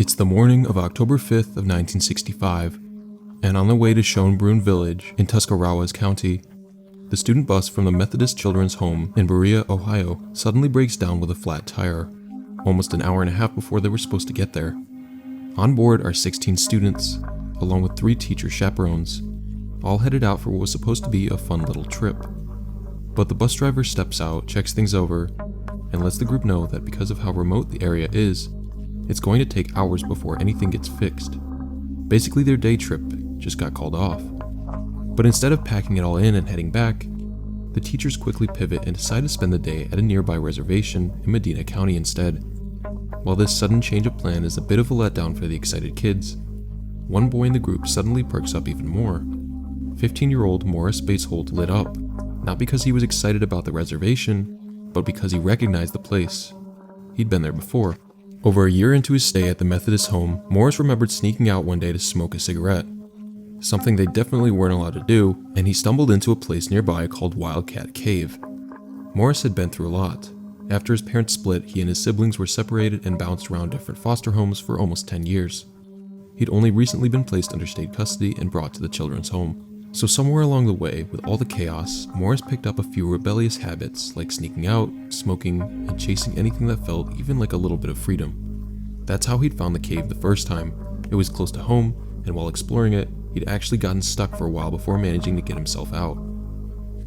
It's the morning of October 5th of 1965, and on the way to Schönbrunn Village in Tuscarawas County, the student bus from the Methodist Children's Home in Berea, Ohio, suddenly breaks down with a flat tire, almost an hour and a half before they were supposed to get there. On board are 16 students, along with 3 teacher chaperones, all headed out for what was supposed to be a fun little trip. But the bus driver steps out, checks things over, and lets the group know that because of how remote the area is, it's going to take hours before anything gets fixed. Basically, their day trip just got called off. But instead of packing it all in and heading back, the teachers quickly pivot and decide to spend the day at a nearby reservation in Medina County instead. While this sudden change of plan is a bit of a letdown for the excited kids, one boy in the group suddenly perks up even more. 15-year-old Morris Baseholt lit up, not because he was excited about the reservation, but because he recognized the place. He'd been there before. Over a year into his stay at the Methodist home, Morris remembered sneaking out one day to smoke a cigarette. Something they definitely weren't allowed to do, and he stumbled into a place nearby called Wildcat Cave. Morris had been through a lot. After his parents split, he and his siblings were separated and bounced around different foster homes for almost 10 years. He'd only recently been placed under state custody and brought to the children's home. So somewhere along the way, with all the chaos, Morris picked up a few rebellious habits like sneaking out, smoking, and chasing anything that felt even like a little bit of freedom. That's how he'd found the cave the first time. It was close to home, and while exploring it, he'd actually gotten stuck for a while before managing to get himself out.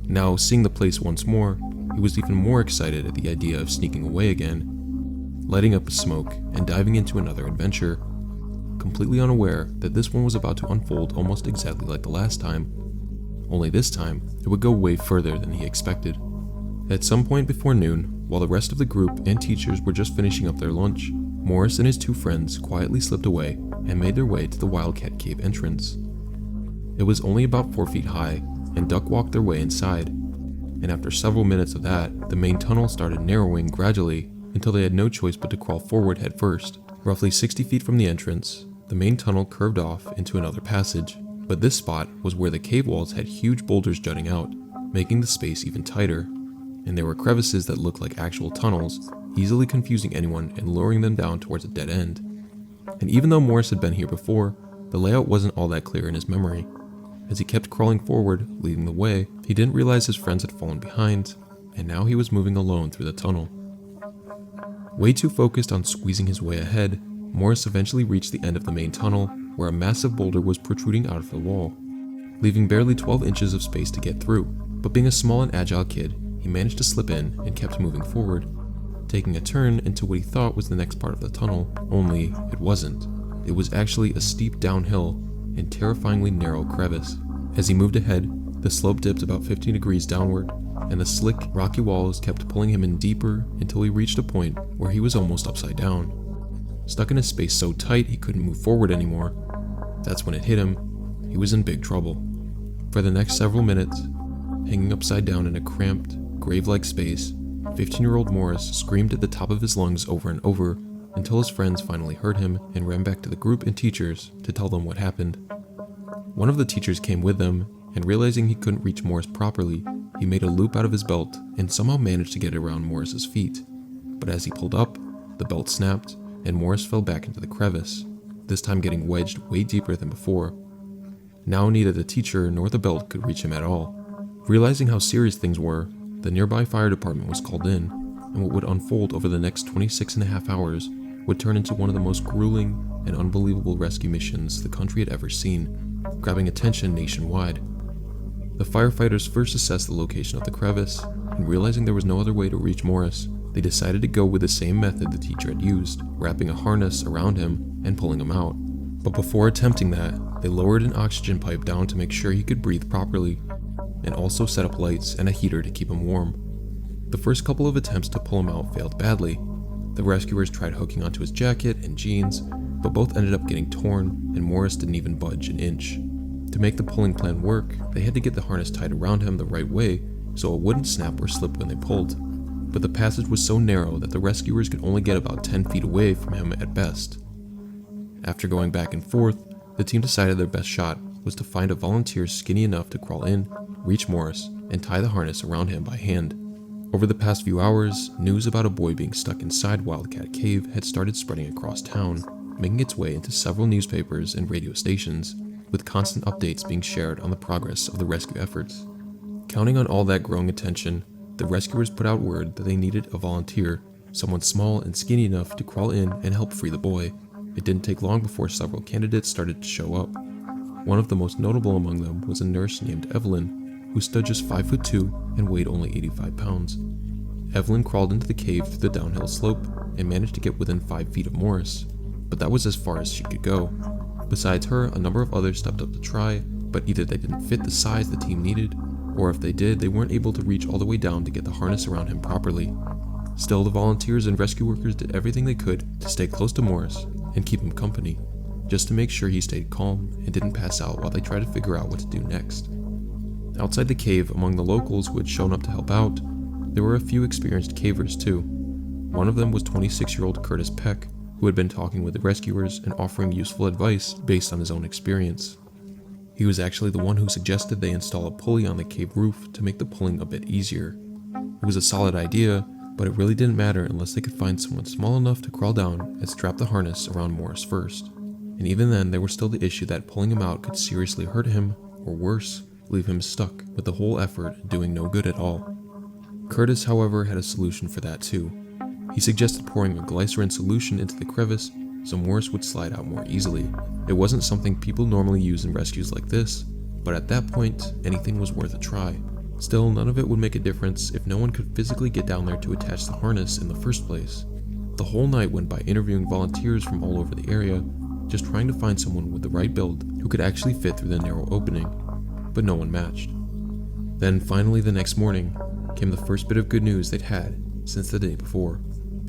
Now, seeing the place once more, he was even more excited at the idea of sneaking away again, lighting up a smoke, and diving into another adventure, completely unaware that this one was about to unfold almost exactly like the last time, only this time it would go way further than he expected. At some point before noon, while the rest of the group and teachers were just finishing up their lunch, Morris and his 2 friends quietly slipped away and made their way to the Wildcat Cave entrance. It was only about 4 feet high, and duck walked their way inside, and after several minutes of that, the main tunnel started narrowing gradually until they had no choice but to crawl forward head first. Roughly 60 feet from the entrance, the main tunnel curved off into another passage, but this spot was where the cave walls had huge boulders jutting out, making the space even tighter, and there were crevices that looked like actual tunnels, easily confusing anyone and luring them down towards a dead end. And even though Morris had been here before, the layout wasn't all that clear in his memory. As he kept crawling forward, leading the way, he didn't realize his friends had fallen behind, and now he was moving alone through the tunnel. Way too focused on squeezing his way ahead, Morris eventually reached the end of the main tunnel, where a massive boulder was protruding out of the wall, leaving barely 12 inches of space to get through. But being a small and agile kid, he managed to slip in and kept moving forward, taking a turn into what he thought was the next part of the tunnel, only it wasn't. It was actually a steep downhill and terrifyingly narrow crevice. As he moved ahead, the slope dipped about 15 degrees downward, and the slick, rocky walls kept pulling him in deeper until he reached a point where he was almost upside down. Stuck in a space so tight he couldn't move forward anymore. That's when it hit him. He was in big trouble. For the next several minutes, hanging upside down in a cramped, grave-like space, 15-year-old Morris screamed at the top of his lungs over and over until his friends finally heard him and ran back to the group and teachers to tell them what happened. One of the teachers came with them, and realizing he couldn't reach Morris properly, he made a loop out of his belt and somehow managed to get it around Morris's feet. But as he pulled up, the belt snapped, and Morris fell back into the crevice, this time getting wedged way deeper than before. Now neither the teacher nor the belt could reach him at all. Realizing how serious things were, the nearby fire department was called in, and what would unfold over the next 26.5 hours would turn into one of the most grueling and unbelievable rescue missions the country had ever seen, grabbing attention nationwide. The firefighters first assessed the location of the crevice, and realizing there was no other way to reach Morris, they decided to go with the same method the teacher had used, wrapping a harness around him and pulling him out. But before attempting that, they lowered an oxygen pipe down to make sure he could breathe properly, and also set up lights and a heater to keep him warm. The first couple of attempts to pull him out failed badly. The rescuers tried hooking onto his jacket and jeans, but both ended up getting torn, and Morris didn't even budge an inch. To make the pulling plan work, they had to get the harness tied around him the right way so it wouldn't snap or slip when they pulled. But the passage was so narrow that the rescuers could only get about 10 feet away from him at best. After going back and forth, the team decided their best shot was to find a volunteer skinny enough to crawl in, reach Morris, and tie the harness around him by hand. Over the past few hours, news about a boy being stuck inside Wildcat Cave had started spreading across town, making its way into several newspapers and radio stations, with constant updates being shared on the progress of the rescue efforts. Counting on all that growing attention, the rescuers put out word that they needed a volunteer, someone small and skinny enough to crawl in and help free the boy. It didn't take long before several candidates started to show up. One of the most notable among them was a nurse named Evelyn, who stood just 5'2" and weighed only 85 pounds. Evelyn crawled into the cave through the downhill slope and managed to get within 5 feet of Morris, but that was as far as she could go. Besides her, a number of others stepped up to try, but either they didn't fit the size the team needed, or if they did, they weren't able to reach all the way down to get the harness around him properly. Still, the volunteers and rescue workers did everything they could to stay close to Morris and keep him company, just to make sure he stayed calm and didn't pass out while they tried to figure out what to do next. Outside the cave, among the locals who had shown up to help out, there were a few experienced cavers too. One of them was 26-year-old Curtis Peck, who had been talking with the rescuers and offering useful advice based on his own experience. He was actually the one who suggested they install a pulley on the cave roof to make the pulling a bit easier. It was a solid idea, but it really didn't matter unless they could find someone small enough to crawl down and strap the harness around Morris first. And even then, there was still the issue that pulling him out could seriously hurt him, or worse, leave him stuck, with the whole effort doing no good at all. Curtis, however, had a solution for that too. He suggested pouring a glycerin solution into the crevice so Morris would slide out more easily. It wasn't something people normally use in rescues like this, but at that point, anything was worth a try. Still, none of it would make a difference if no one could physically get down there to attach the harness in the first place. The whole night went by interviewing volunteers from all over the area, just trying to find someone with the right build who could actually fit through the narrow opening, but no one matched. Then finally the next morning came the first bit of good news they'd had since the day before.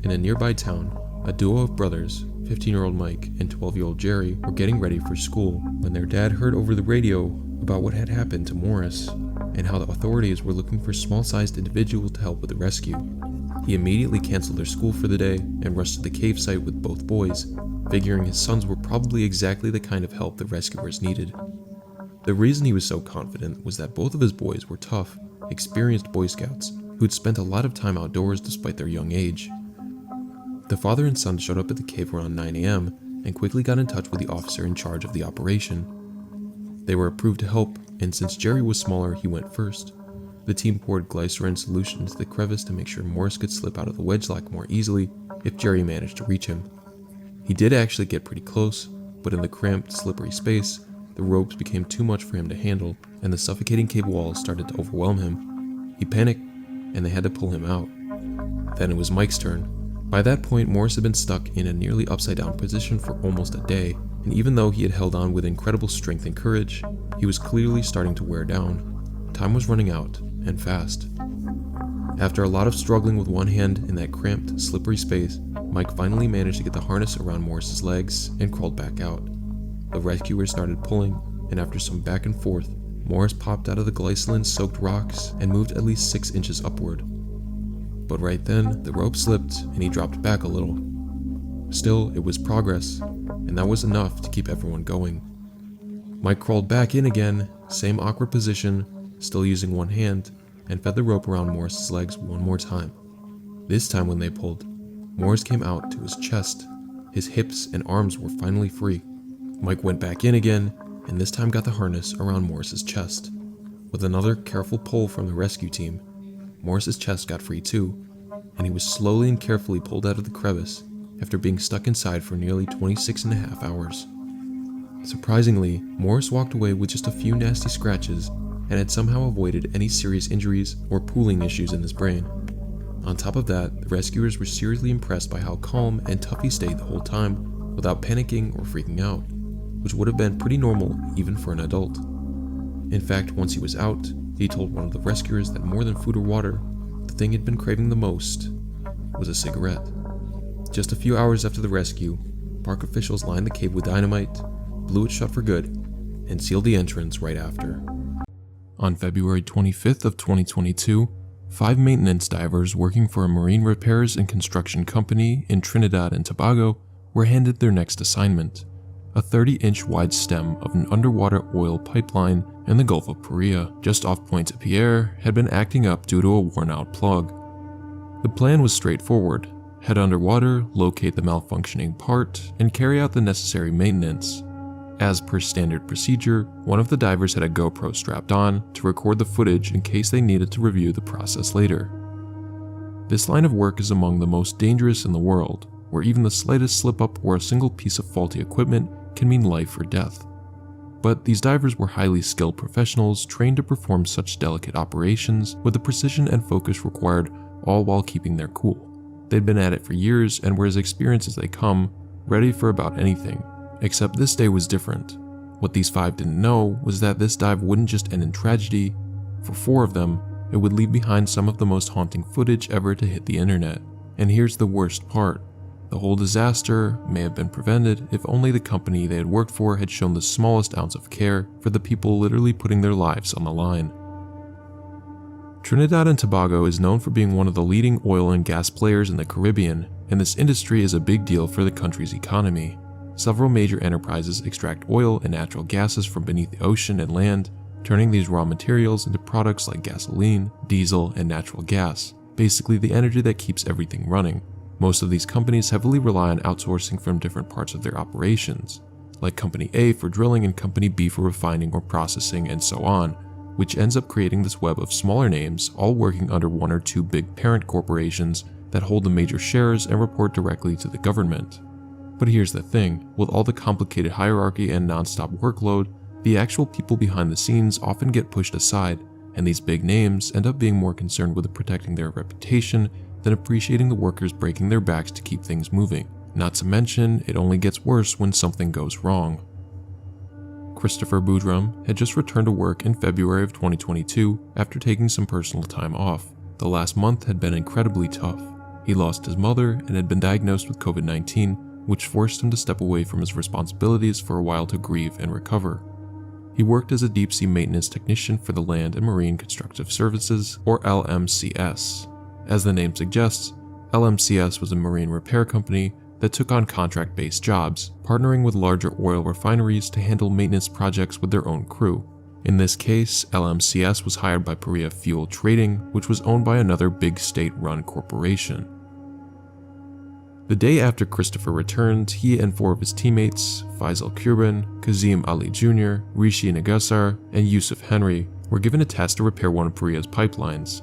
In a nearby town, a duo of brothers, 15-year-old Mike and 12-year-old Jerry, were getting ready for school when their dad heard over the radio about what had happened to Morris and how the authorities were looking for a small-sized individual to help with the rescue. He immediately canceled their school for the day and rushed to the cave site with both boys, figuring his sons were probably exactly the kind of help the rescuers needed. The reason he was so confident was that both of his boys were tough, experienced Boy Scouts who'd spent a lot of time outdoors despite their young age. The father and son showed up at the cave around 9 a.m. and quickly got in touch with the officer in charge of the operation. They were approved to help, and since Jerry was smaller, he went first. The team poured glycerin solution into the crevice to make sure Morris could slip out of the wedge lock more easily if Jerry managed to reach him. He did actually get pretty close, but in the cramped, slippery space, the ropes became too much for him to handle, and the suffocating cave walls started to overwhelm him. He panicked, and they had to pull him out. Then it was Mike's turn. By that point, Morris had been stuck in a nearly upside-down position for almost a day, and even though he had held on with incredible strength and courage, he was clearly starting to wear down. Time was running out, and fast. After a lot of struggling with one hand in that cramped, slippery space, Mike finally managed to get the harness around Morris's legs and crawled back out. The rescuers started pulling, and after some back and forth, Morris popped out of the glycerin-soaked rocks and moved at least 6 inches upward. But right then, the rope slipped and he dropped back a little. Still, it was progress, and that was enough to keep everyone going. Mike crawled back in again, same awkward position, still using one hand, and fed the rope around Morris's legs one more time. This time when they pulled, Morris came out to his chest. His hips and arms were finally free. Mike went back in again, and this time got the harness around Morris's chest. With another careful pull from the rescue team, Morris's chest got free too, and he was slowly and carefully pulled out of the crevice after being stuck inside for nearly 26.5 hours. Surprisingly, Morris walked away with just a few nasty scratches and had somehow avoided any serious injuries or pooling issues in his brain. On top of that, the rescuers were seriously impressed by how calm and tough he stayed the whole time without panicking or freaking out, which would have been pretty normal even for an adult. In fact, once he was out, he told one of the rescuers that more than food or water, the thing he'd been craving the most was a cigarette. Just a few hours after the rescue, park officials lined the cave with dynamite, blew it shut for good, and sealed the entrance right after. On February 25th of 2022, 5 maintenance divers working for a marine repairs and construction company in Trinidad and Tobago were handed their next assignment. A 30-inch wide stem of an underwater oil pipeline in the Gulf of Paria, just off Pointe-à-Pierre, had been acting up due to a worn-out plug. The plan was straightforward: head underwater, locate the malfunctioning part, and carry out the necessary maintenance. As per standard procedure, one of the divers had a GoPro strapped on to record the footage in case they needed to review the process later. This line of work is among the most dangerous in the world, where even the slightest slip-up or a single piece of faulty equipment can mean life or death. But these divers were highly skilled professionals trained to perform such delicate operations with the precision and focus required, all while keeping their cool. They'd been at it for years and were as experienced as they come, ready for about anything. Except this day was different. What these 5 didn't know was that this dive wouldn't just end in tragedy. For 4 of them, it would leave behind some of the most haunting footage ever to hit the internet. And here's the worst part. The whole disaster may have been prevented if only the company they had worked for had shown the smallest ounce of care for the people literally putting their lives on the line. Trinidad and Tobago is known for being one of the leading oil and gas players in the Caribbean, and this industry is a big deal for the country's economy. Several major enterprises extract oil and natural gases from beneath the ocean and land, turning these raw materials into products like gasoline, diesel, and natural gas, basically the energy that keeps everything running. Most of these companies heavily rely on outsourcing from different parts of their operations, like Company A for drilling and Company B for refining or processing, and so on, which ends up creating this web of smaller names all working under 1 or 2 big parent corporations that hold the major shares and report directly to the government. But here's the thing, with all the complicated hierarchy and non-stop workload, the actual people behind the scenes often get pushed aside, and these big names end up being more concerned with protecting their reputation than appreciating the workers breaking their backs to keep things moving. Not to mention, it only gets worse when something goes wrong. Christopher Boudrum had just returned to work in February of 2022 after taking some personal time off. The last month had been incredibly tough. He lost his mother and had been diagnosed with COVID-19, which forced him to step away from his responsibilities for a while to grieve and recover. He worked as a deep-sea maintenance technician for the Land and Marine Constructive Services, or LMCS. As the name suggests, LMCS was a marine repair company that took on contract-based jobs, partnering with larger oil refineries to handle maintenance projects with their own crew. In this case, LMCS was hired by Perea Fuel Trading, which was owned by another big state-run corporation. The day after Christopher returned, he and 4 of his teammates, Faisal Kurban, Kazim Ali Jr., Rishi Nagasar, and Yusuf Henry, were given a task to repair one of Perea's pipelines.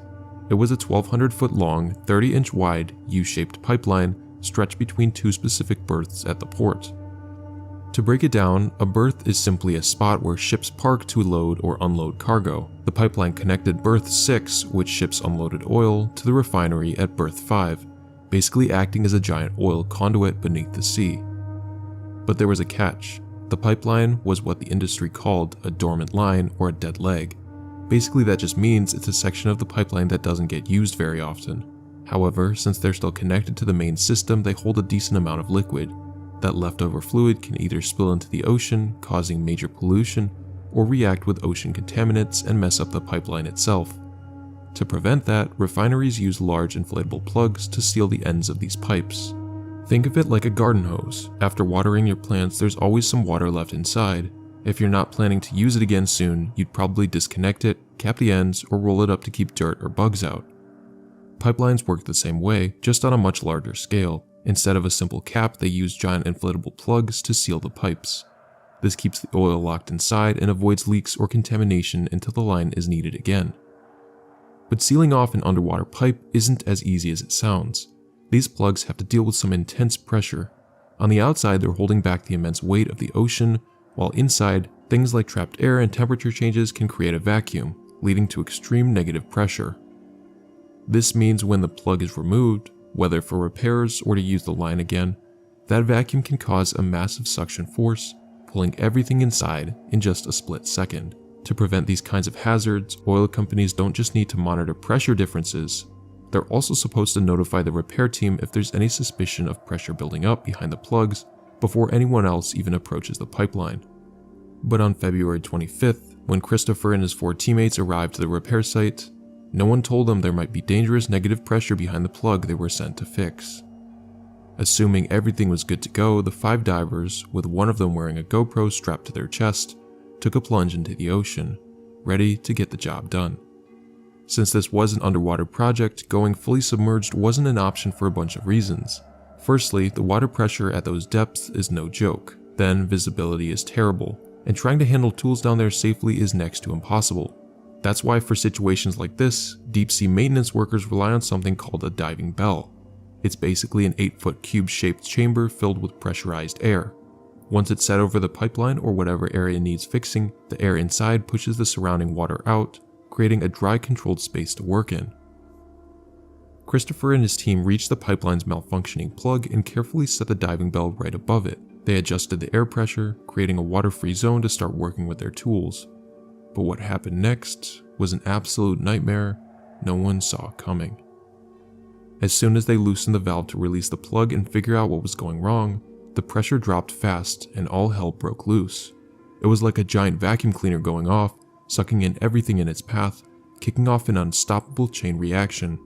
It was a 1,200-foot long, 30-inch wide, U-shaped pipeline stretched between 2 specific berths at the port. To break it down, a berth is simply a spot where ships park to load or unload cargo. The pipeline connected berth 6, which ships unloaded oil, to the refinery at berth 5, basically acting as a giant oil conduit beneath the sea. But there was a catch. The pipeline was what the industry called a dormant line or a dead leg. Basically, that just means it's a section of the pipeline that doesn't get used very often. However, since they're still connected to the main system, they hold a decent amount of liquid. That leftover fluid can either spill into the ocean, causing major pollution, or react with ocean contaminants and mess up the pipeline itself. To prevent that, refineries use large inflatable plugs to seal the ends of these pipes. Think of it like a garden hose. After watering your plants, there's always some water left inside. If you're not planning to use it again soon, you'd probably disconnect it, cap the ends, or roll it up to keep dirt or bugs out. Pipelines work the same way, just on a much larger scale. Instead of a simple cap, they use giant inflatable plugs to seal the pipes. This keeps the oil locked inside and avoids leaks or contamination until the line is needed again. But sealing off an underwater pipe isn't as easy as it sounds. These plugs have to deal with some intense pressure. On the outside, they're holding back the immense weight of the ocean, while inside, things like trapped air and temperature changes can create a vacuum, leading to extreme negative pressure. This means when the plug is removed, whether for repairs or to use the line again, that vacuum can cause a massive suction force, pulling everything inside in just a split second. To prevent these kinds of hazards, oil companies don't just need to monitor pressure differences, they're also supposed to notify the repair team if there's any suspicion of pressure building up behind the plugs before anyone else even approaches the pipeline. But on February 25th, when Christopher and his 4 teammates arrived to the repair site, no one told them there might be dangerous negative pressure behind the plug they were sent to fix. Assuming everything was good to go, the 5 divers, with one of them wearing a GoPro strapped to their chest, took a plunge into the ocean, ready to get the job done. Since this was an underwater project, going fully submerged wasn't an option for a bunch of reasons. Firstly, the water pressure at those depths is no joke. Then, visibility is terrible, and trying to handle tools down there safely is next to impossible. That's why for situations like this, deep-sea maintenance workers rely on something called a diving bell. It's basically an 8-foot cube-shaped chamber filled with pressurized air. Once it's set over the pipeline or whatever area needs fixing, the air inside pushes the surrounding water out, creating a dry controlled space to work in. Christopher and his team reached the pipeline's malfunctioning plug and carefully set the diving bell right above it. They adjusted the air pressure, creating a water-free zone to start working with their tools. But what happened next was an absolute nightmare no one saw coming. As soon as they loosened the valve to release the plug and figure out what was going wrong, the pressure dropped fast and all hell broke loose. It was like a giant vacuum cleaner going off, sucking in everything in its path, kicking off an unstoppable chain reaction.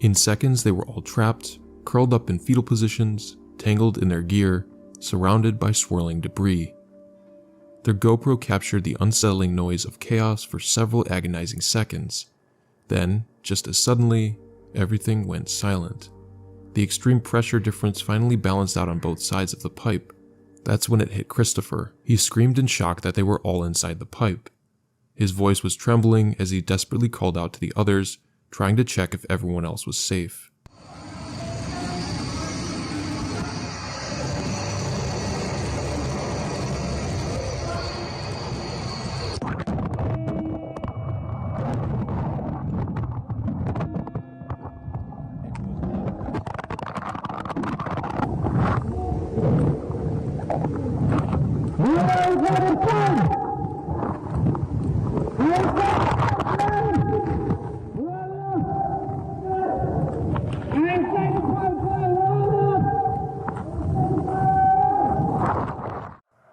In seconds, they were all trapped, curled up in fetal positions, tangled in their gear, surrounded by swirling debris. Their GoPro captured the unsettling noise of chaos for several agonizing seconds. Then, just as suddenly, everything went silent. The extreme pressure difference finally balanced out on both sides of the pipe. That's when it hit Christopher. He screamed in shock that they were all inside the pipe. His voice was trembling as he desperately called out to the others, trying to check if everyone else was safe.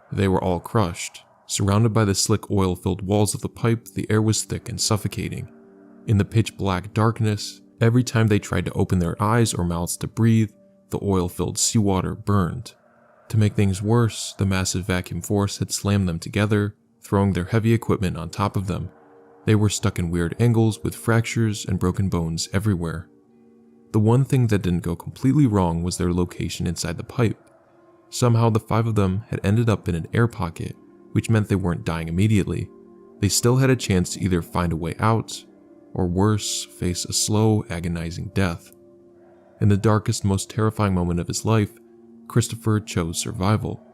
They were all crushed. Surrounded by the slick oil-filled walls of the pipe, the air was thick and suffocating. In the pitch-black darkness, every time they tried to open their eyes or mouths to breathe, the oil-filled seawater burned. To make things worse, the massive vacuum force had slammed them together, throwing their heavy equipment on top of them. They were stuck in weird angles with fractures and broken bones everywhere. The one thing that didn't go completely wrong was their location inside the pipe. Somehow the 5 of them had ended up in an air pocket, which meant they weren't dying immediately. They still had a chance to either find a way out, or worse, face a slow, agonizing death. In the darkest, most terrifying moment of his life, Christopher chose survival.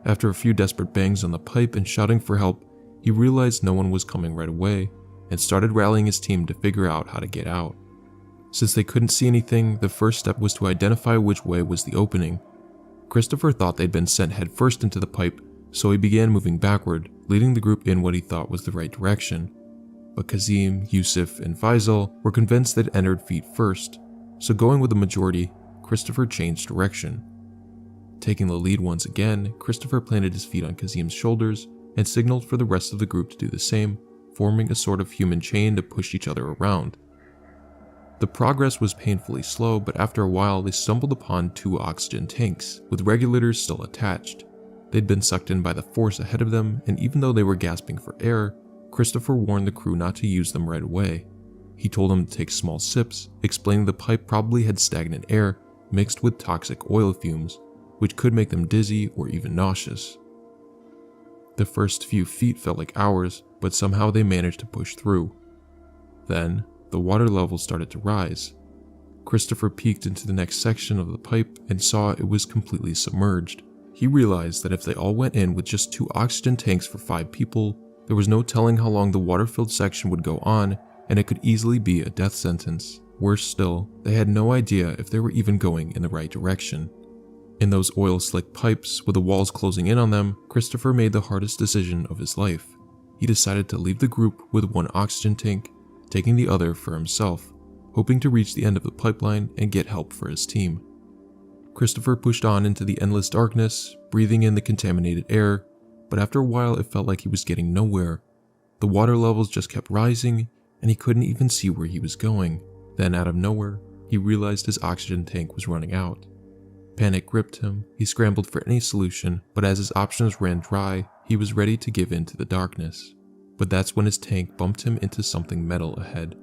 After a few desperate bangs on the pipe and shouting for help, he realized no one was coming right away, and started rallying his team to figure out how to get out. Since they couldn't see anything, the first step was to identify which way was the opening. Christopher thought they'd been sent headfirst into the pipe, so he began moving backward, leading the group in what he thought was the right direction. But Kazim, Yusuf, and Faisal were convinced they'd entered feet first, so going with the majority, Christopher changed direction. Taking the lead once again, Christopher planted his feet on Kazim's shoulders and signaled for the rest of the group to do the same, forming a sort of human chain to push each other around. The progress was painfully slow, but after a while they stumbled upon 2 oxygen tanks, with regulators still attached. They'd been sucked in by the force ahead of them, and even though they were gasping for air, Christopher warned the crew not to use them right away. He told them to take small sips, explaining the pipe probably had stagnant air mixed with toxic oil fumes, which could make them dizzy or even nauseous. The first few feet felt like hours, but somehow they managed to push through. Then, the water level started to rise. Christopher peeked into the next section of the pipe and saw it was completely submerged. He realized that if they all went in with just 2 oxygen tanks for 5 people, there was no telling how long the water-filled section would go on, and it could easily be a death sentence. Worse still, they had no idea if they were even going in the right direction. In those oil-slick pipes, with the walls closing in on them, Christopher made the hardest decision of his life. He decided to leave the group with 1 oxygen tank, taking the other for himself, hoping to reach the end of the pipeline and get help for his team. Christopher pushed on into the endless darkness, breathing in the contaminated air, but after a while it felt like he was getting nowhere. The water levels just kept rising, and he couldn't even see where he was going. Then out of nowhere, he realized his oxygen tank was running out. Panic gripped him. He scrambled for any solution, but as his options ran dry, he was ready to give in to the darkness. But that's when his tank bumped him into something metal ahead.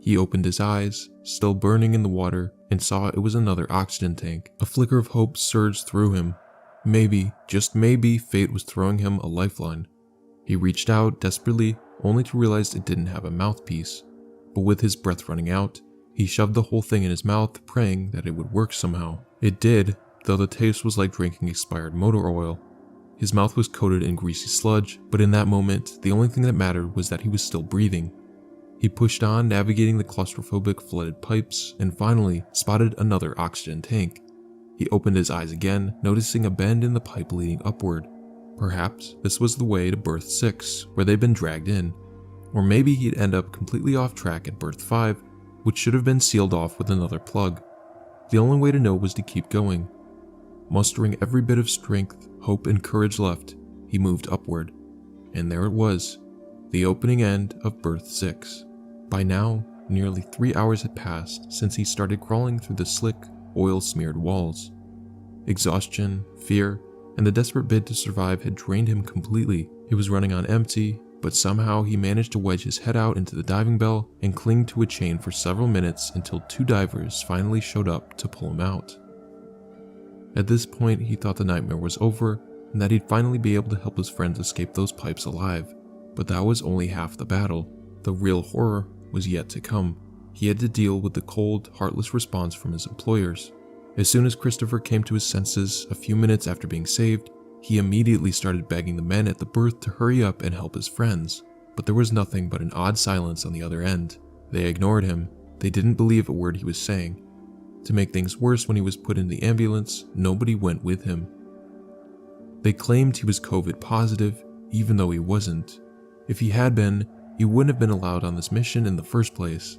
He opened his eyes, still burning in the water, and saw it was another oxygen tank. A flicker of hope surged through him. Maybe, just maybe, fate was throwing him a lifeline. He reached out desperately, only to realize it didn't have a mouthpiece. But with his breath running out, he shoved the whole thing in his mouth, praying that it would work somehow. It did, though the taste was like drinking expired motor oil. His mouth was coated in greasy sludge, but in that moment, the only thing that mattered was that he was still breathing. He pushed on, navigating the claustrophobic flooded pipes, and finally spotted another oxygen tank. He opened his eyes again, noticing a bend in the pipe leading upward. Perhaps this was the way to berth 6, where they'd been dragged in. Or maybe he'd end up completely off track at berth 5, which should have been sealed off with another plug. The only way to know was to keep going. Mustering every bit of strength, hope, and courage left, he moved upward. And there it was, the opening end of berth 6. By now, nearly 3 hours had passed since he started crawling through the slick, oil-smeared walls. Exhaustion, fear, and the desperate bid to survive had drained him completely. He was running on empty, but somehow he managed to wedge his head out into the diving bell and cling to a chain for several minutes until 2 divers finally showed up to pull him out. At this point, he thought the nightmare was over and that he'd finally be able to help his friends escape those pipes alive. But that was only half the battle. The real horror was yet to come. He had to deal with the cold, heartless response from his employers. As soon as Christopher came to his senses a few minutes after being saved, he immediately started begging the men at the berth to hurry up and help his friends. But there was nothing but an odd silence on the other end. They ignored him. They didn't believe a word he was saying. To make things worse, when he was put in the ambulance, nobody went with him. They claimed he was COVID positive, even though he wasn't. If he had been, he wouldn't have been allowed on this mission in the first place.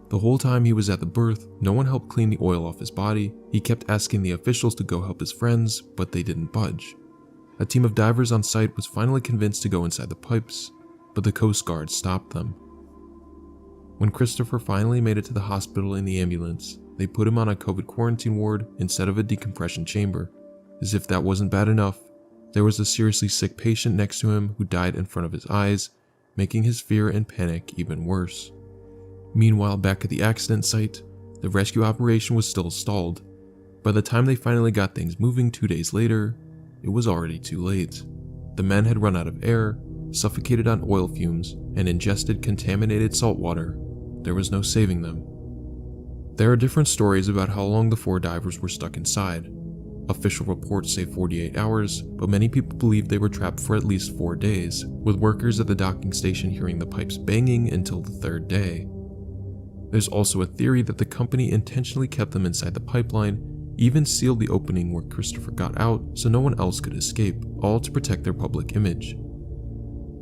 The whole time he was at the berth, no one helped clean the oil off his body. He kept asking the officials to go help his friends, but they didn't budge. A team of divers on site was finally convinced to go inside the pipes, but the Coast Guard stopped them. When Christopher finally made it to the hospital in the ambulance, they put him on a COVID quarantine ward instead of a decompression chamber. As if that wasn't bad enough, there was a seriously sick patient next to him who died in front of his eyes, making his fear and panic even worse. Meanwhile, back at the accident site, the rescue operation was still stalled. By the time they finally got things moving 2 days later, it was already too late. The men had run out of air, suffocated on oil fumes, and ingested contaminated salt water. There was no saving them. There are different stories about how long the 4 divers were stuck inside. Official reports say 48 hours, but many people believe they were trapped for at least 4 days, with workers at the docking station hearing the pipes banging until the 3rd day. There's also a theory that the company intentionally kept them inside the pipeline, even sealed the opening where Christopher got out so no one else could escape, all to protect their public image.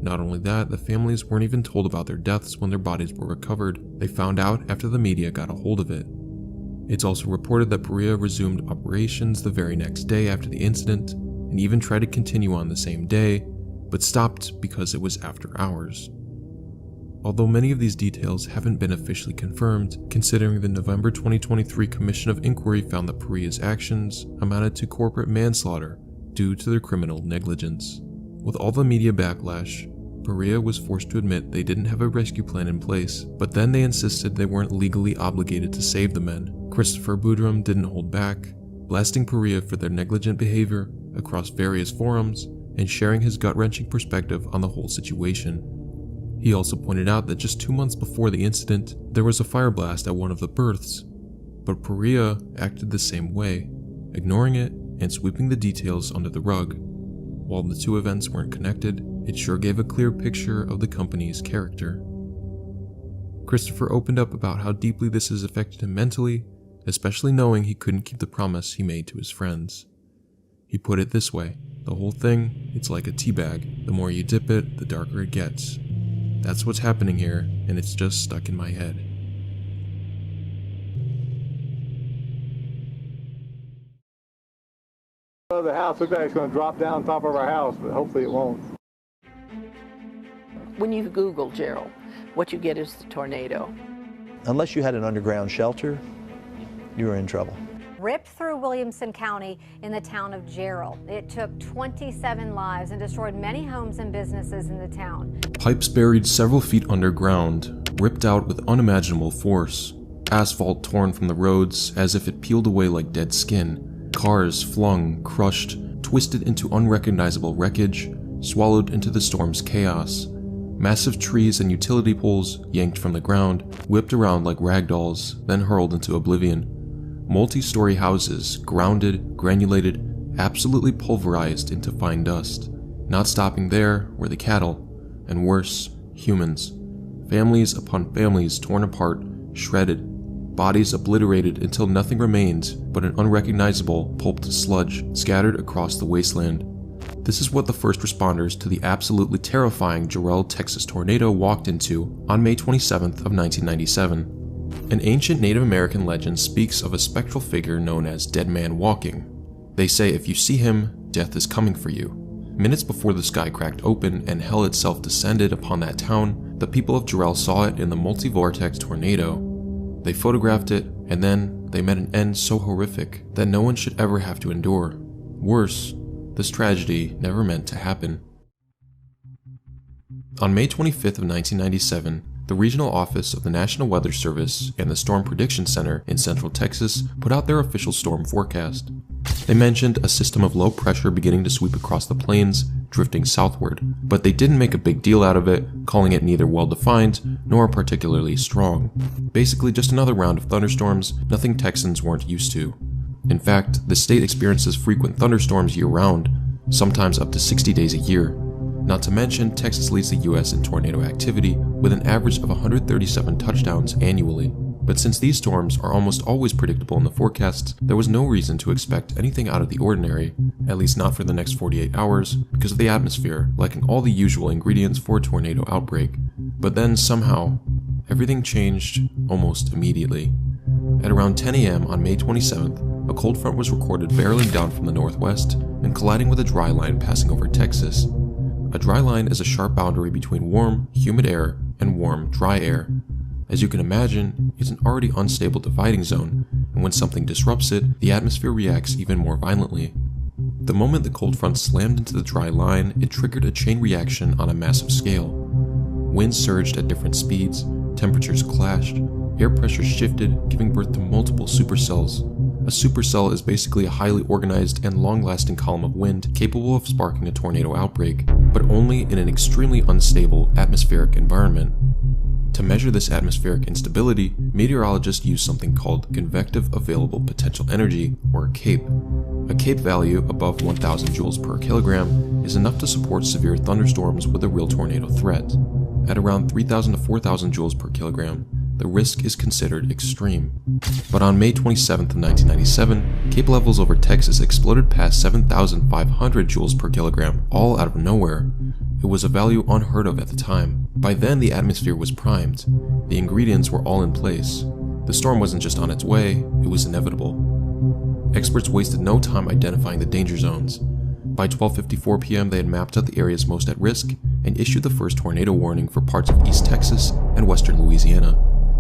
Not only that, the families weren't even told about their deaths when their bodies were recovered. They found out after the media got a hold of it. It's also reported that Perea resumed operations the very next day after the incident, and even tried to continue on the same day, but stopped because it was after hours. Although many of these details haven't been officially confirmed, considering the November 2023 Commission of Inquiry found that Perea's actions amounted to corporate manslaughter due to their criminal negligence. With all the media backlash, Perea was forced to admit they didn't have a rescue plan in place, but then they insisted they weren't legally obligated to save the men. Christopher Boudrum didn't hold back, blasting Perea for their negligent behavior across various forums and sharing his gut-wrenching perspective on the whole situation. He also pointed out that just 2 months before the incident, there was a fire blast at one of the berths, but Perea acted the same way, ignoring it and sweeping the details under the rug. While the 2 events weren't connected, it sure gave a clear picture of the company's character. Christopher opened up about how deeply this has affected him mentally, especially knowing he couldn't keep the promise he made to his friends. He put it this way: the whole thing, it's like a tea bag. The more you dip it, the darker it gets. That's what's happening here, and it's just stuck in my head. The house looks like it's going to drop down on top of our house, but hopefully it won't. When you Google Jarrell, what you get is the tornado. Unless you had an underground shelter, you were in trouble. Ripped through Williamson County in the town of Jarrell. It took 27 lives and destroyed many homes and businesses in the town. Pipes buried several feet underground, ripped out with unimaginable force. Asphalt torn from the roads as if it peeled away like dead skin. Cars flung, crushed, twisted into unrecognizable wreckage, swallowed into the storm's chaos. Massive trees and utility poles, yanked from the ground, whipped around like ragdolls, then hurled into oblivion. Multi-story houses, grounded, granulated, absolutely pulverized into fine dust. Not stopping there were the cattle, and worse, humans. Families upon families torn apart, shredded, bodies obliterated until nothing remained but an unrecognizable pulped sludge scattered across the wasteland. This is what the first responders to the absolutely terrifying Jarrell, Texas tornado walked into on May 27th of 1997. An ancient Native American legend speaks of a spectral figure known as Dead Man Walking. They say if you see him, death is coming for you. Minutes before the sky cracked open and hell itself descended upon that town, the people of Jarrell saw it in the multi-vortex tornado. They photographed it, and then they met an end so horrific that no one should ever have to endure. Worse, this tragedy never meant to happen. On May 25th of 1997, the regional office of the National Weather Service and the Storm Prediction Center in Central Texas put out their official storm forecast. They mentioned a system of low pressure beginning to sweep across the plains, drifting southward, but they didn't make a big deal out of it, calling it neither well-defined nor particularly strong. Basically just another round of thunderstorms, nothing Texans weren't used to. In fact, the state experiences frequent thunderstorms year-round, sometimes up to 60 days a year. Not to mention, Texas leads the US in tornado activity with an average of 137 touchdowns annually. But since these storms are almost always predictable in the forecasts, there was no reason to expect anything out of the ordinary, at least not for the next 48 hours, because of the atmosphere, lacking all the usual ingredients for a tornado outbreak. But then, somehow, everything changed almost immediately. At around 10 a.m. on May 27th, a cold front was recorded barreling down from the northwest and colliding with a dry line passing over Texas. A dry line is a sharp boundary between warm, humid air and warm, dry air. As you can imagine, it's an already unstable dividing zone, and when something disrupts it, the atmosphere reacts even more violently. The moment the cold front slammed into the dry line, it triggered a chain reaction on a massive scale. Winds surged at different speeds, temperatures clashed, air pressure shifted, giving birth to multiple supercells. A supercell is basically a highly organized and long-lasting column of wind capable of sparking a tornado outbreak, but only in an extremely unstable atmospheric environment. To measure this atmospheric instability, meteorologists use something called convective available potential energy, or CAPE. A CAPE value above 1,000 joules per kilogram is enough to support severe thunderstorms with a real tornado threat. At around 3,000 to 4,000 joules per kilogram, the risk is considered extreme. But on May 27th of 1997, CAPE levels over Texas exploded past 7,500 joules per kilogram, all out of nowhere. It was a value unheard of at the time. By then, the atmosphere was primed. The ingredients were all in place. The storm wasn't just on its way, it was inevitable. Experts wasted no time identifying the danger zones. By 12:54 p.m., they had mapped out the areas most at risk and issued the first tornado warning for parts of East Texas and western Louisiana.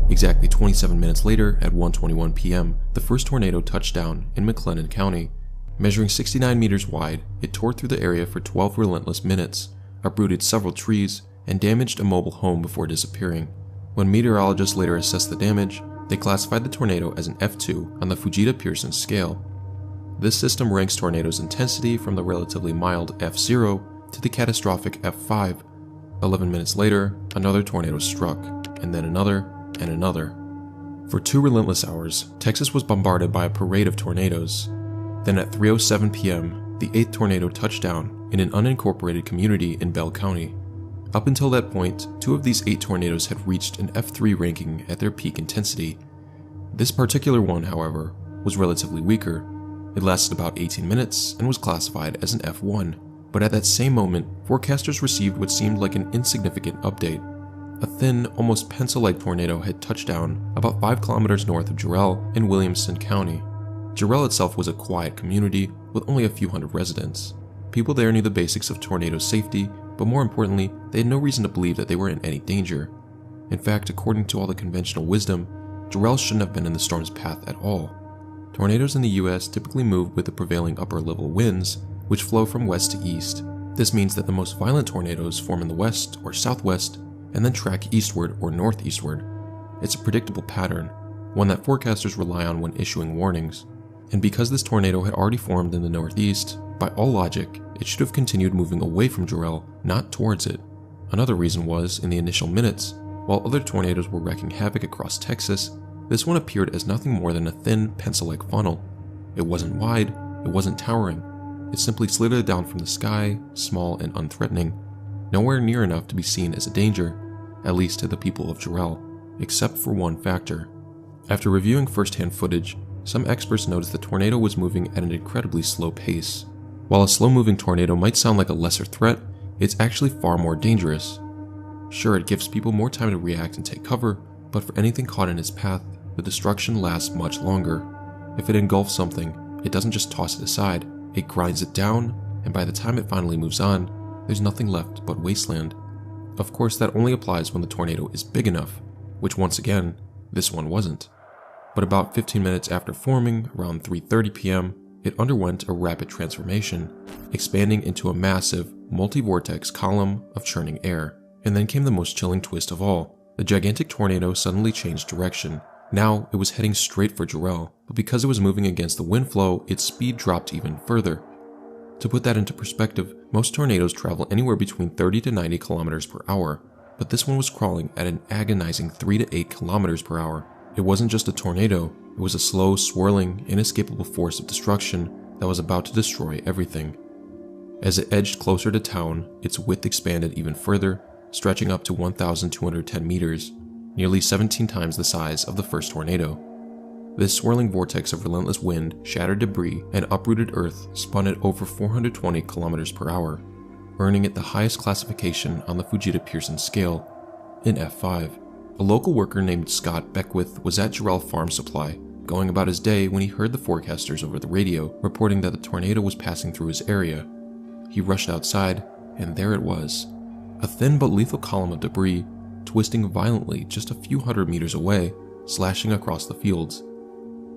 Exactly 27 minutes later, at 1:21 p.m., the first tornado touched down in McLennan County. Measuring 69 meters wide, it tore through the area for 12 relentless minutes, uprooted several trees, and damaged a mobile home before disappearing. When meteorologists later assessed the damage, they classified the tornado as an F2 on the Fujita-Pearson scale. This system ranks tornadoes' intensity from the relatively mild F0 to the catastrophic F5. 11 minutes later, another tornado struck, and then another, and another. For 2 relentless hours, Texas was bombarded by a parade of tornadoes. Then at 3:07 p.m., the 8th tornado touched down in an unincorporated community in Bell County. Up until that point, 2 of these 8 tornadoes had reached an F3 ranking at their peak intensity. This particular one, however, was relatively weaker. It lasted about 18 minutes and was classified as an F1. But at that same moment, forecasters received what seemed like an insignificant update. A thin, almost pencil-like tornado had touched down about 5 kilometers north of Jarrell in Williamson County. Jarrell itself was a quiet community with only a few hundred residents. People there knew the basics of tornado safety, but more importantly, they had no reason to believe that they were in any danger. In fact, according to all the conventional wisdom, Jarrell shouldn't have been in the storm's path at all. Tornadoes in the US typically move with the prevailing upper-level winds, which flow from west to east. This means that the most violent tornadoes form in the west or southwest, and then track eastward or northeastward. It's a predictable pattern, one that forecasters rely on when issuing warnings. And because this tornado had already formed in the northeast, by all logic, it should have continued moving away from Jarrell, not towards it. Another reason was, in the initial minutes, while other tornadoes were wreaking havoc across Texas, this one appeared as nothing more than a thin, pencil-like funnel. It wasn't wide, it wasn't towering. It simply slithered down from the sky, small and unthreatening, nowhere near enough to be seen as a danger, at least to the people of Jarrell, except for one factor. After reviewing first-hand footage, some experts noticed the tornado was moving at an incredibly slow pace. While a slow-moving tornado might sound like a lesser threat, it's actually far more dangerous. Sure, it gives people more time to react and take cover, but for anything caught in its path, the destruction lasts much longer. If it engulfs something, it doesn't just toss it aside, it grinds it down, and by the time it finally moves on, there's nothing left but wasteland. Of course, that only applies when the tornado is big enough, which once again, this one wasn't. But about 15 minutes after forming, around 3:30 p.m., it underwent a rapid transformation, expanding into a massive, multi-vortex column of churning air. And then came the most chilling twist of all. The gigantic tornado suddenly changed direction. Now, it was heading straight for Jarrell, but because it was moving against the wind flow, its speed dropped even further. To put that into perspective, most tornadoes travel anywhere between 30 to 90 kilometers per hour, but this one was crawling at an agonizing 3 to 8 kilometers per hour. It wasn't just a tornado, it was a slow, swirling, inescapable force of destruction that was about to destroy everything. As it edged closer to town, its width expanded even further, stretching up to 1,210 meters, nearly 17 times the size of the first tornado. This swirling vortex of relentless wind shattered debris and uprooted earth spun at over 420 kilometers per hour, earning it the highest classification on the Fujita-Pearson scale, an F5. A local worker named Scott Beckwith was at Jarrell Farm Supply, going about his day when he heard the forecasters over the radio reporting that the tornado was passing through his area. He rushed outside, and there it was. A thin but lethal column of debris, twisting violently just a few hundred meters away, slashing across the fields.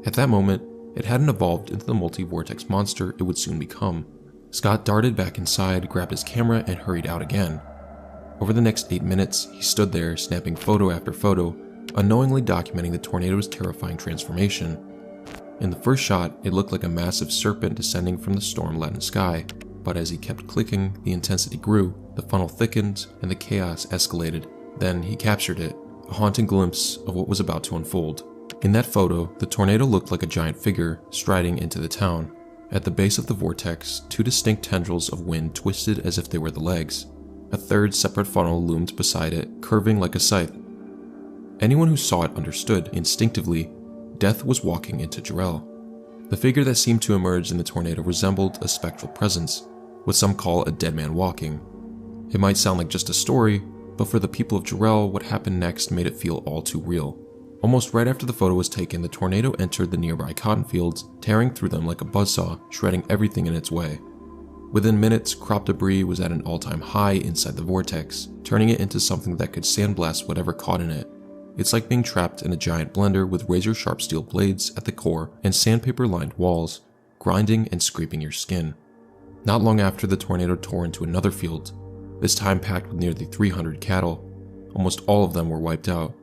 At that moment, it hadn't evolved into the multi-vortex monster it would soon become. Scott darted back inside, grabbed his camera, and hurried out again. Over the next 8 minutes, he stood there, snapping photo after photo, unknowingly documenting the tornado's terrifying transformation. In the first shot, it looked like a massive serpent descending from the storm-laden sky, but as he kept clicking, the intensity grew, the funnel thickened, and the chaos escalated. Then he captured it, a haunting glimpse of what was about to unfold. In that photo, the tornado looked like a giant figure striding into the town. At the base of the vortex, 2 distinct tendrils of wind twisted as if they were the legs. A third separate funnel loomed beside it, curving like a scythe. Anyone who saw it understood, instinctively, death was walking into Jarrell. The figure that seemed to emerge in the tornado resembled a spectral presence, what some call a dead man walking. It might sound like just a story, but for the people of Jarrell, what happened next made it feel all too real. Almost right after the photo was taken, the tornado entered the nearby cotton fields, tearing through them like a buzzsaw, shredding everything in its way. Within minutes, crop debris was at an all-time high inside the vortex, turning it into something that could sandblast whatever caught in it. It's like being trapped in a giant blender with razor-sharp steel blades at the core and sandpaper-lined walls, grinding and scraping your skin. Not long after, the tornado tore into another field, this time packed with nearly 300 cattle. Almost all of them were wiped out.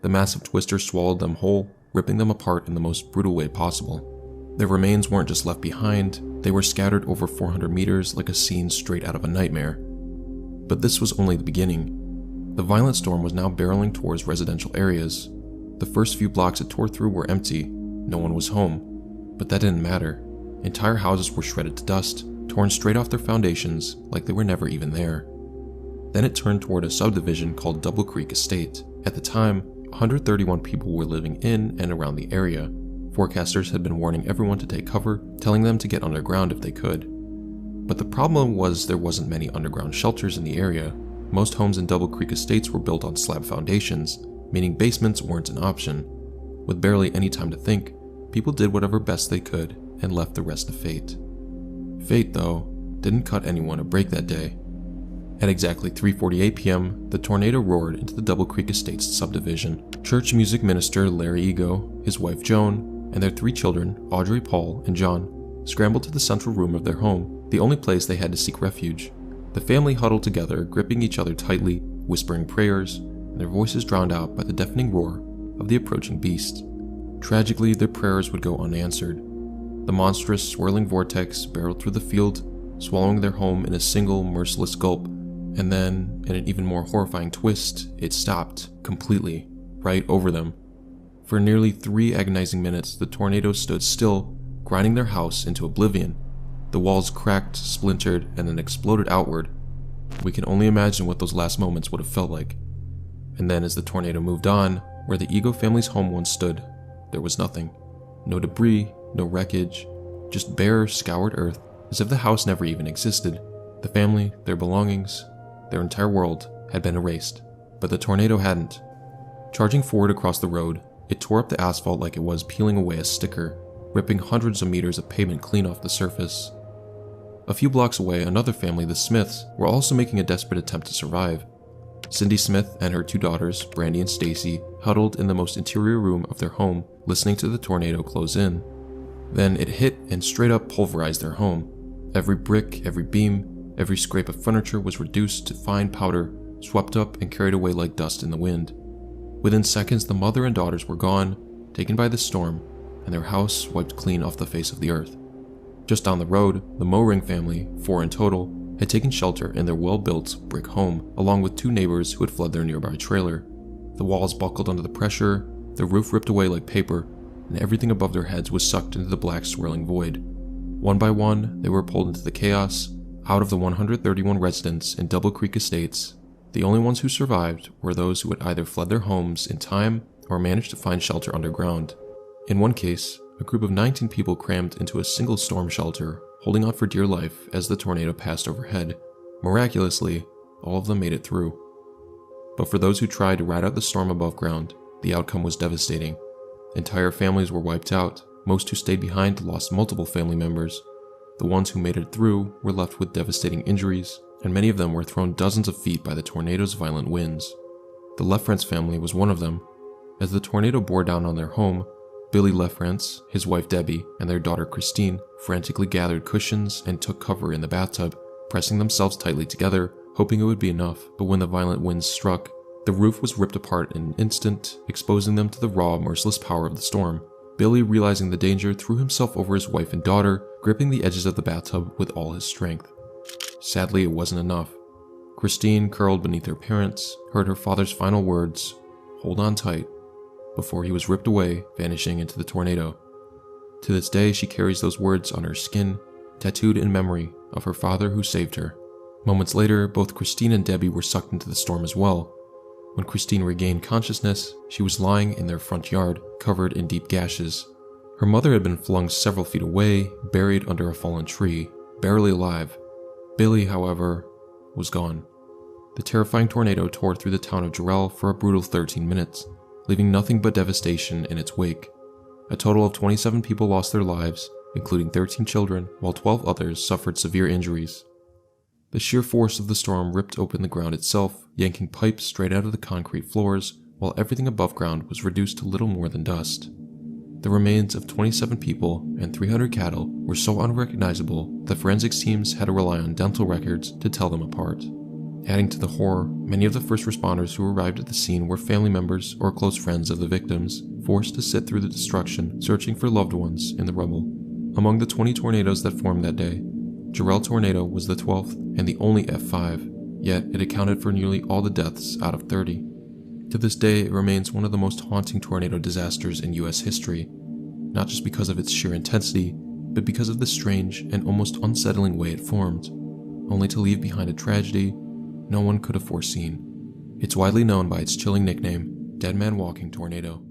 The massive twister swallowed them whole, ripping them apart in the most brutal way possible. Their remains weren't just left behind, they were scattered over 400 meters like a scene straight out of a nightmare. But this was only the beginning. The violent storm was now barreling towards residential areas. The first few blocks it tore through were empty, no one was home. But that didn't matter. Entire houses were shredded to dust, torn straight off their foundations like they were never even there. Then it turned toward a subdivision called Double Creek Estate. At the time, 131 people were living in and around the area. Forecasters had been warning everyone to take cover, telling them to get underground if they could. But the problem was there wasn't many underground shelters in the area. Most homes in Double Creek Estates were built on slab foundations, meaning basements weren't an option. With barely any time to think, people did whatever best they could and left the rest to fate. Fate, though, didn't cut anyone a break that day. At exactly 3:48 p.m., the tornado roared into the Double Creek Estates subdivision. Church music minister Larry Ego, his wife Joan, and their 3 children, Audrey, Paul, and John, scrambled to the central room of their home, the only place they had to seek refuge. The family huddled together, gripping each other tightly, whispering prayers, and their voices drowned out by the deafening roar of the approaching beast. Tragically, their prayers would go unanswered. The monstrous, swirling vortex barreled through the field, swallowing their home in a single, merciless gulp, and then, in an even more horrifying twist, it stopped, completely, right over them. For nearly 3 agonizing minutes, the tornado stood still, grinding their house into oblivion. The walls cracked, splintered, and then exploded outward. We can only imagine what those last moments would have felt like. And then as the tornado moved on, where the Ego family's home once stood, there was nothing. No debris, no wreckage, just bare, scoured earth, as if the house never even existed. The family, their belongings, their entire world had been erased. But the tornado hadn't. Charging forward across the road, it tore up the asphalt like it was peeling away a sticker, ripping hundreds of meters of pavement clean off the surface. A few blocks away, another family, the Smiths, were also making a desperate attempt to survive. Cindy Smith and her 2 daughters, Brandy and Stacy, huddled in the most interior room of their home, listening to the tornado close in. Then it hit and straight up pulverized their home. Every brick, every beam, every scrape of furniture was reduced to fine powder, swept up and carried away like dust in the wind. Within seconds, the mother and daughters were gone, taken by the storm, and their house wiped clean off the face of the earth. Just down the road, the Mowring family, 4 in total, had taken shelter in their well-built brick home, along with 2 neighbors who had fled their nearby trailer. The walls buckled under the pressure, the roof ripped away like paper, and everything above their heads was sucked into the black swirling void. One by one, they were pulled into the chaos. Out of the 131 residents in Double Creek Estates, the only ones who survived were those who had either fled their homes in time or managed to find shelter underground. In one case, a group of 19 people crammed into a single storm shelter, holding on for dear life as the tornado passed overhead. Miraculously, all of them made it through. But for those who tried to ride out the storm above ground, the outcome was devastating. Entire families were wiped out. Most who stayed behind lost multiple family members. The ones who made it through were left with devastating injuries, and many of them were thrown dozens of feet by the tornado's violent winds. The Lefrance family was one of them. As the tornado bore down on their home, Billy Lefrance, his wife Debbie, and their daughter Christine frantically gathered cushions and took cover in the bathtub, pressing themselves tightly together, hoping it would be enough. But when the violent winds struck, the roof was ripped apart in an instant, exposing them to the raw, merciless power of the storm. Billy, realizing the danger, threw himself over his wife and daughter, gripping the edges of the bathtub with all his strength. Sadly, it wasn't enough. Christine, curled beneath her parents, heard her father's final words, "Hold on tight," before he was ripped away, vanishing into the tornado. To this day, she carries those words on her skin, tattooed in memory of her father who saved her. Moments later, both Christine and Debbie were sucked into the storm as well. When Christine regained consciousness, she was lying in their front yard, covered in deep gashes. Her mother had been flung several feet away, buried under a fallen tree, barely alive. Billy, however, was gone. The terrifying tornado tore through the town of Jarrell for a brutal 13 minutes, leaving nothing but devastation in its wake. A total of 27 people lost their lives, including 13 children, while 12 others suffered severe injuries. The sheer force of the storm ripped open the ground itself, yanking pipes straight out of the concrete floors, while everything above ground was reduced to little more than dust. The remains of 27 people and 300 cattle were so unrecognizable that forensics teams had to rely on dental records to tell them apart. Adding to the horror, many of the first responders who arrived at the scene were family members or close friends of the victims, forced to sit through the destruction, searching for loved ones in the rubble. Among the 20 tornadoes that formed that day, Jarrell tornado was the 12th and the only F5, yet it accounted for nearly all the deaths out of 30. To this day, it remains one of the most haunting tornado disasters in US history, not just because of its sheer intensity, but because of the strange and almost unsettling way it formed, only to leave behind a tragedy no one could have foreseen. It's widely known by its chilling nickname, Dead Man Walking Tornado.